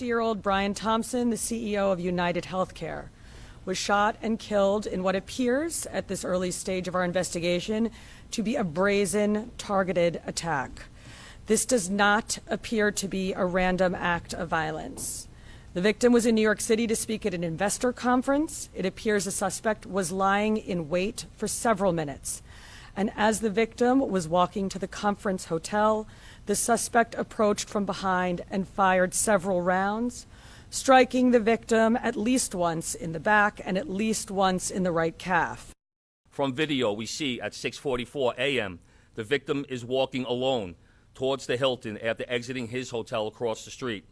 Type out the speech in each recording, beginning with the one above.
50-year-old Brian Thompson, the CEO of UnitedHealthcare, was shot and killed in what appears, at this early stage of our investigation, to be a brazen, targeted attack. This does not appear to be a random act of violence. The victim was in New York City to speak at an investor conference. It appears the suspect was lying in wait for several minutes. And as the victim was walking to the conference hotel, the suspect approached from behind and fired several rounds, striking the victim at least once in the back and at least once in the right calf. From video, we see at 6:44 a.m., the victim is walking alone towards the Hilton after exiting his hotel across the street.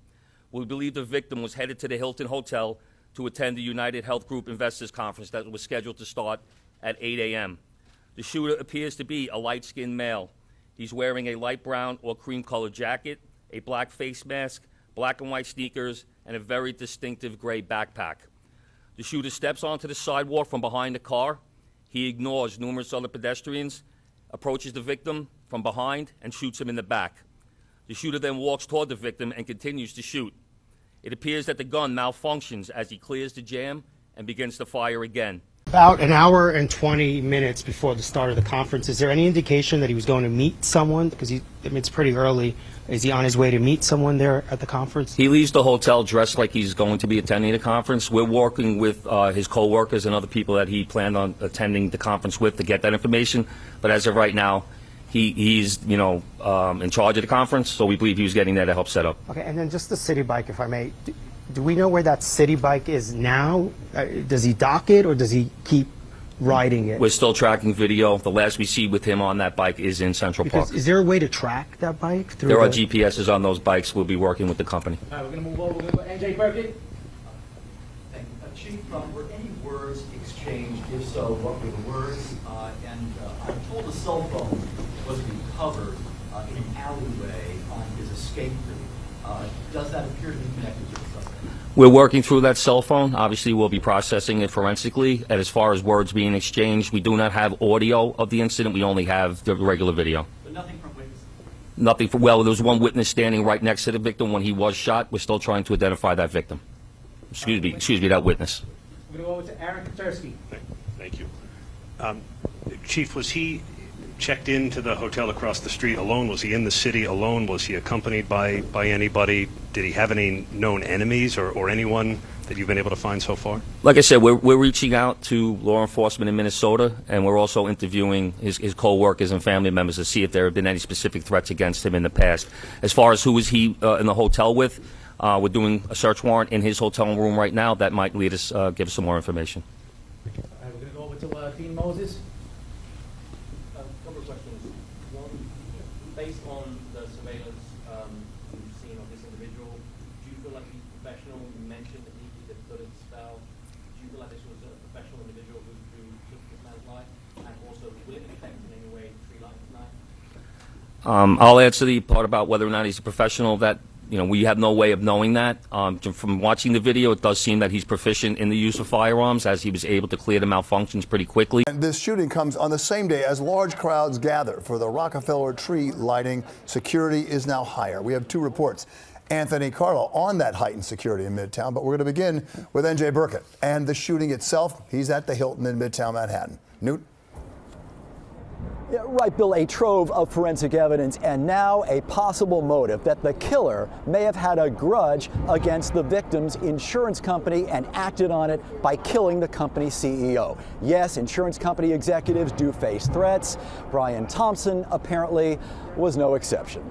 We believe the victim was headed to the Hilton Hotel to attend the United Health Group Investors Conference that was scheduled to start at 8 a.m. The shooter appears to be a light-skinned male. He's wearing a light brown or cream-colored jacket, a black face mask, black and white sneakers, and a very distinctive gray backpack. The shooter steps onto the sidewalk from behind the car. He ignores numerous other pedestrians, approaches the victim from behind, and shoots him in the back. The shooter then walks toward the victim and continues to shoot. It appears that the gun malfunctions as he clears the jam and begins to fire again. About an hour and 20 minutes before the start of the conference, is there any indication that he was going to meet someone? Because it's pretty early. Is he on his way to meet someone there at the conference? He leaves the hotel dressed like he's going to be attending the conference. We're working with his co-workers and other people that he planned on attending the conference with to get that information. But as of right now, he's in charge of the conference, so we believe he was getting there to help set up. Okay, and then just the city bike, if I may. Do we know where that city bike is now? Does he dock it, or does he keep riding it? We're still tracking video. The last we see with him on that bike is in Central Park. Is there a way to track that bike? There are GPSs on those bikes. We'll be working with the company. All right, we're going to move over. We're going to go NJ Burkett. Thank you. Chief, were any words exchanged? If so, what were the words? I'm told a cell phone was recovered in an alleyway on his escape route. Does that appear to be connected to the suspect? We're working through that cell phone. Obviously, we'll be processing it forensically. And as far as words being exchanged, we do not have audio of the incident. We only have the regular video. But nothing from witnesses? Nothing from, well, there was one witness standing right next to the victim when he was shot. We're still trying to identify that victim. Excuse me, that witness. We're going to go over to Aaron Katursky. Thank you. Chief, was he checked into the hotel across the street alone? Was he in the city alone? Was he accompanied by anybody? Did he have any known enemies or anyone that you've been able to find so far? Like I said, we're reaching out to law enforcement in Minnesota, and we're also interviewing his co-workers and family members to see if there have been any specific threats against him in the past. As far as who was he in the hotel with, we're doing a search warrant in his hotel room right now. That might lead us, give us some more information. All right, we're going to go over to Dean Moses. Couple of questions. One, based on the surveillance we've seen of this individual, do you feel like he's professional? You mentioned that he did a bullet spell. Do you feel like this was a professional individual who took this man's life? And also, will it affect in any way tree life tonight? I'll answer the part about whether or not he's a professional. That we have no way of knowing that. From watching the video, it does seem that he's proficient in the use of firearms, as he was able to clear the malfunctions pretty quickly. And this shooting comes on the same day as large crowds gather for the Rockefeller tree lighting. Security is now higher. We have two reports. Anthony Carlo on that heightened security in Midtown, but we're going to begin with NJ Burkett and the shooting itself. He's at the Hilton in Midtown Manhattan. Newt? Yeah, right, Bill, a trove of forensic evidence and now a possible motive that the killer may have had a grudge against the victim's insurance company and acted on it by killing the company's CEO. Yes, insurance company executives do face threats. Brian Thompson apparently was no exception.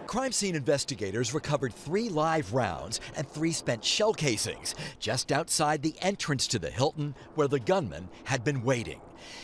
Crime scene investigators recovered 3 live rounds and 3 spent shell casings just outside the entrance to the Hilton where the gunman had been waiting.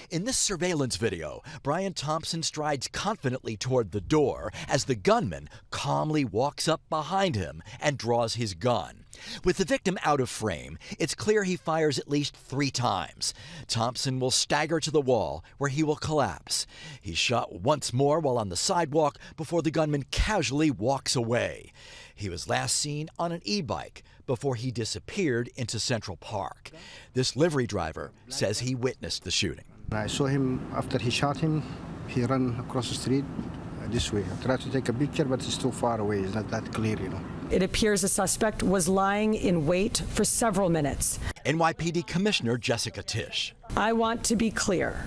In this surveillance video, Brian Thompson strides confidently toward the door as the gunman calmly walks up behind him and draws his gun. With the victim out of frame, it's clear he fires at least 3 times. Thompson will stagger to the wall where he will collapse. He's shot once more while on the sidewalk before the gunman casually walks away. He was last seen on an e-bike before he disappeared into Central Park. This livery driver says he witnessed the shooting. I saw him after he shot him. He ran across the street this way. I tried to take a picture, but it's too far away. It's not that clear, It appears the suspect was lying in wait for several minutes. NYPD Commissioner Jessica Tisch. I want to be clear.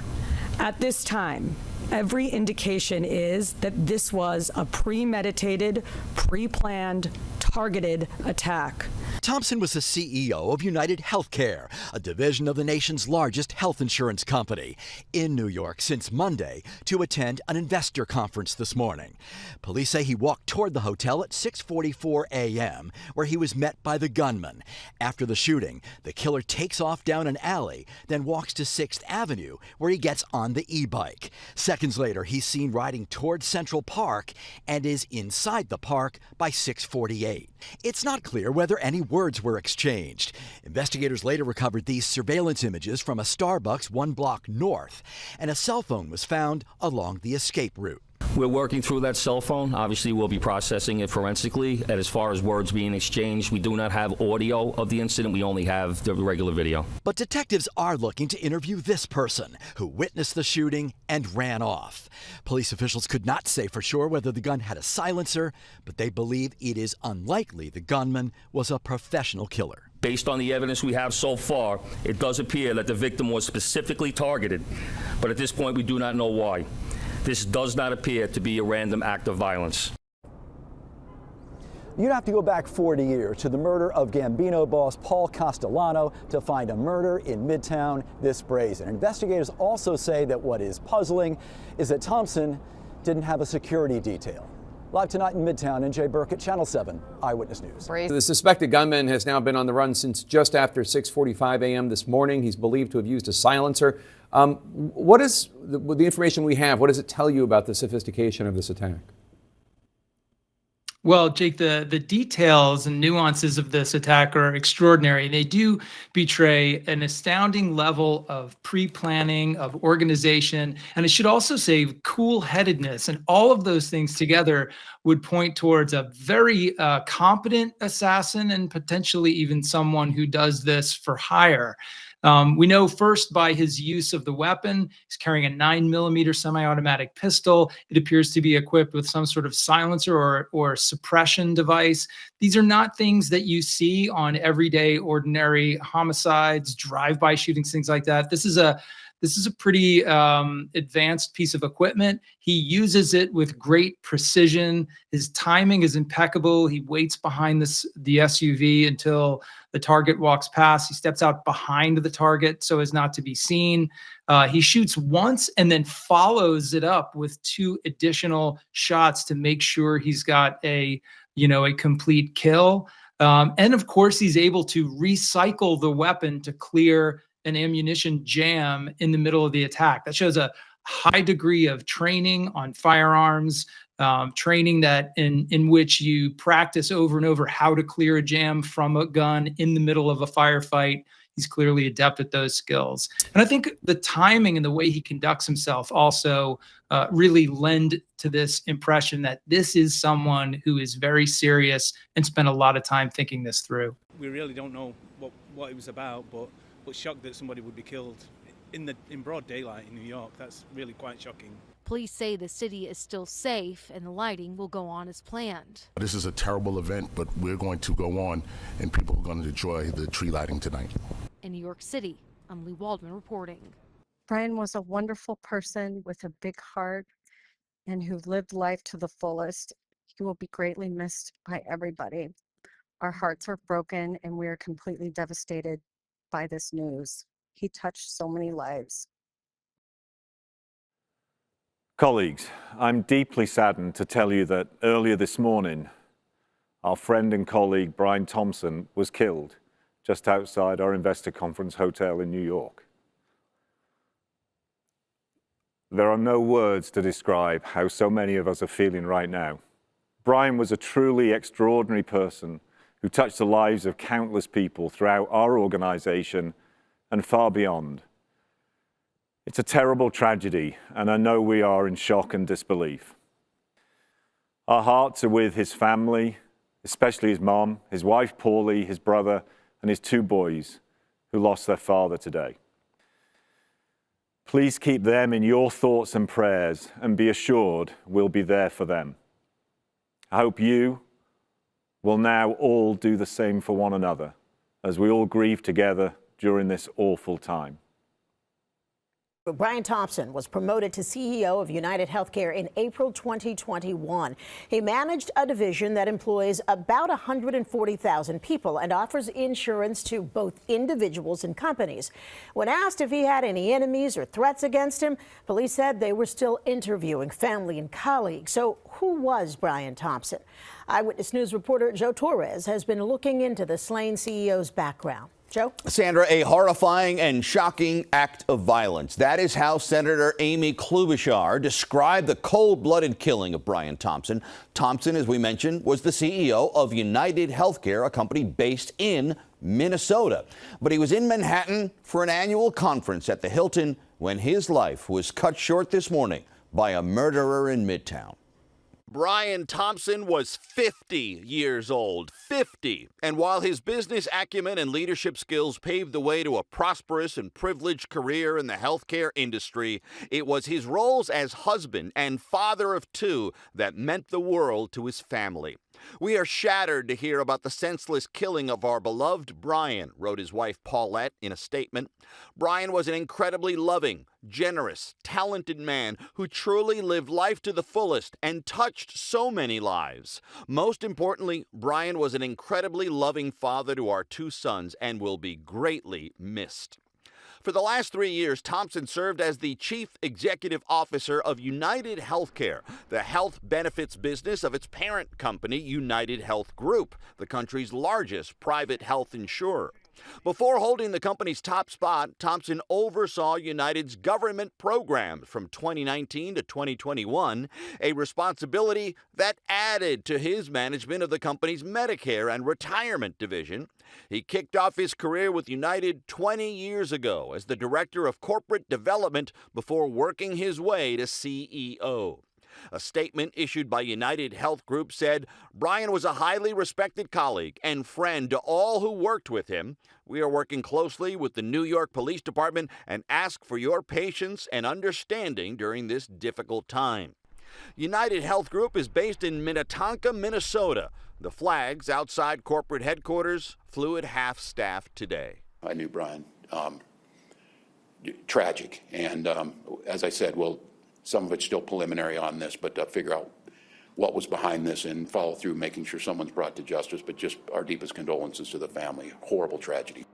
At this time, every indication is that this was a premeditated, pre-planned, targeted attack. Thompson was the CEO of UnitedHealthcare, a division of the nation's largest health insurance company, in New York since Monday to attend an investor conference this morning. Police say he walked toward the hotel at 6:44 a.m., where he was met by the gunman. After the shooting, the killer takes off down an alley, then walks to 6th Avenue, where he gets on the e-bike. Seconds later, he's seen riding toward Central Park and is inside the park by 6:48. It's not clear whether any words were exchanged. Investigators later recovered these surveillance images from a Starbucks 1 block north, and a cell phone was found along the escape route. We're working through that cell phone. Obviously, we'll be processing it forensically. And as far as words being exchanged, we do not have audio of the incident. We only have the regular video. But detectives are looking to interview this person who witnessed the shooting and ran off. Police officials could not say for sure whether the gun had a silencer, but they believe it is unlikely the gunman was a professional killer. Based on the evidence we have so far, it does appear that the victim was specifically targeted, but at this point we do not know why. This does not appear to be a random act of violence. You'd have to go back 40 years to the murder of Gambino boss Paul Castellano to find a murder in Midtown this brazen. Investigators also say that what is puzzling is that Thompson didn't have a security detail. Live tonight in Midtown, NJ Burkett, Channel 7 Eyewitness News. The suspected gunman has now been on the run since just after 6:45 a.m. this morning. He's believed to have used a silencer. What is the information we have? What does it tell you about the sophistication of this attack? Well, Jake, the details and nuances of this attack are extraordinary. They do betray an astounding level of pre-planning, of organization, and it should also say cool-headedness. And all of those things together would point towards a very competent assassin and potentially even someone who does this for hire. We know first by his use of the weapon. He's carrying a 9mm semi-automatic pistol. It appears to be equipped with some sort of silencer or suppression device. These are not things that you see on everyday, ordinary homicides, drive-by shootings, things like that. This is a pretty advanced piece of equipment. He uses it with great precision. His timing is impeccable. He waits behind the SUV until the target walks past. He steps out behind the target so as not to be seen. He shoots once and then follows it up with 2 additional shots to make sure he's got a complete kill. And of course, he's able to recycle the weapon to clear an ammunition jam in the middle of the attack. That shows a high degree of training on firearms, training that in which you practice over and over how to clear a jam from a gun in the middle of a firefight. He's clearly adept at those skills. And I think the timing and the way he conducts himself also really lend to this impression that this is someone who is very serious and spent a lot of time thinking this through. We really don't know what it was about, but shocked that somebody would be killed in broad daylight in New York. That's really quite shocking. Police say the city is still safe and the lighting will go on as planned. This is a terrible event, but we're going to go on and people are going to enjoy the tree lighting tonight. In New York City, I'm Lee Waldman reporting. Brian was a wonderful person with a big heart and who lived life to the fullest. He will be greatly missed by everybody. Our hearts are broken and we are completely devastated by this news. He touched so many lives. Colleagues, I'm deeply saddened to tell you that earlier this morning, our friend and colleague Brian Thompson was killed just outside our investor conference hotel in New York. There are no words to describe how so many of us are feeling right now. Brian was a truly extraordinary person who touched the lives of countless people throughout our organization and far beyond. It's a terrible tragedy, and I know we are in shock and disbelief. Our hearts are with his family, especially his mom, his wife Paulie, his brother, and his 2 boys who lost their father today. Please keep them in your thoughts and prayers, and be assured we'll be there for them. I hope you, will now all do the same for one another as we all grieve together during this awful time. Brian Thompson was promoted to CEO of UnitedHealthcare in April 2021. He managed a division that employs about 140,000 people and offers insurance to both individuals and companies. When asked if he had any enemies or threats against him, police said they were still interviewing family and colleagues. So who was Brian Thompson? Eyewitness News reporter Joe Torres has been looking into the slain CEO's background. Joe? Sandra, a horrifying and shocking act of violence. That is how Senator Amy Klobuchar described the cold-blooded killing of Brian Thompson. Thompson, as we mentioned, was the CEO of UnitedHealthcare, a company based in Minnesota. But he was in Manhattan for an annual conference at the Hilton when his life was cut short this morning by a murderer in Midtown. Brian Thompson was 50 years old, 50. And while his business acumen and leadership skills paved the way to a prosperous and privileged career in the healthcare industry, it was his roles as husband and father of two that meant the world to his family. We are shattered to hear about the senseless killing of our beloved Brian, wrote his wife Paulette in a statement. Brian was an incredibly loving, generous, talented man who truly lived life to the fullest and touched so many lives. Most importantly, Brian was an incredibly loving father to our two sons and will be greatly missed. For the last 3 years, Thompson served as the chief executive officer of UnitedHealthcare, the health benefits business of its parent company, UnitedHealth Group, the country's largest private health insurer. Before holding the company's top spot, Thompson oversaw United's government programs from 2019 to 2021, a responsibility that added to his management of the company's Medicare and retirement division. He kicked off his career with United 20 years ago as the director of corporate development before working his way to CEO. A statement issued by United Health Group said, Brian was a highly respected colleague and friend to all who worked with him. We are working closely with the New York Police Department and ask for your patience and understanding during this difficult time. United Health Group is based in Minnetonka, Minnesota. The flags outside corporate headquarters flew at half-staff today. I knew Brian. Tragic. And as I said, some of it's still preliminary on this, but figure out what was behind this and follow through, making sure someone's brought to justice. But just our deepest condolences to the family. Horrible tragedy.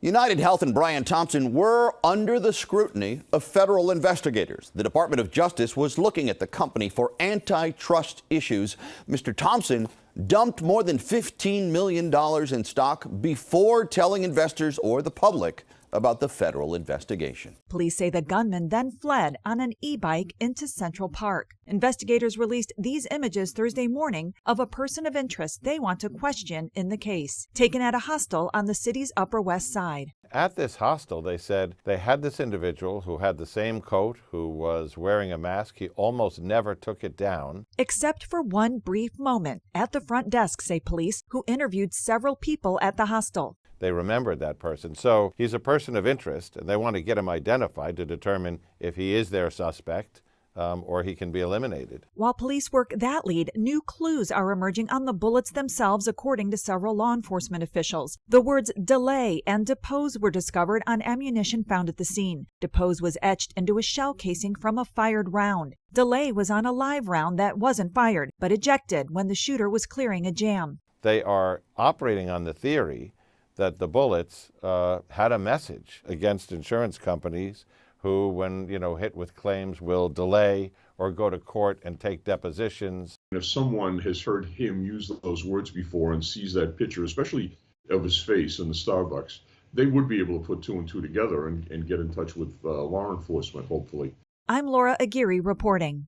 UnitedHealth and Brian Thompson were under the scrutiny of federal investigators. The Department of Justice was looking at the company for antitrust issues. Mr. Thompson dumped more than $15 million in stock before telling investors or the public about the federal investigation. Police say the gunman then fled on an e-bike into Central Park. Investigators released these images Thursday morning of a person of interest they want to question in the case, taken at a hostel on the city's Upper West Side. At this hostel, they said they had this individual who had the same coat, who was wearing a mask. He almost never took it down. Except for one brief moment at the front desk, say police, who interviewed several people at the hostel. They remembered that person. So he's a person of interest, and they want to get him identified to determine if he is their suspect or he can be eliminated. While police work that lead, new clues are emerging on the bullets themselves, according to several law enforcement officials. The words delay and depose were discovered on ammunition found at the scene. Depose was etched into a shell casing from a fired round. Delay was on a live round that wasn't fired, but ejected when the shooter was clearing a jam. They are operating on the theory that the bullets had a message against insurance companies who, when hit with claims, will delay or go to court and take depositions. If someone has heard him use those words before and sees that picture, especially of his face in the Starbucks, they would be able to put two and two together and get in touch with law enforcement, hopefully. I'm Laura Aguirre reporting.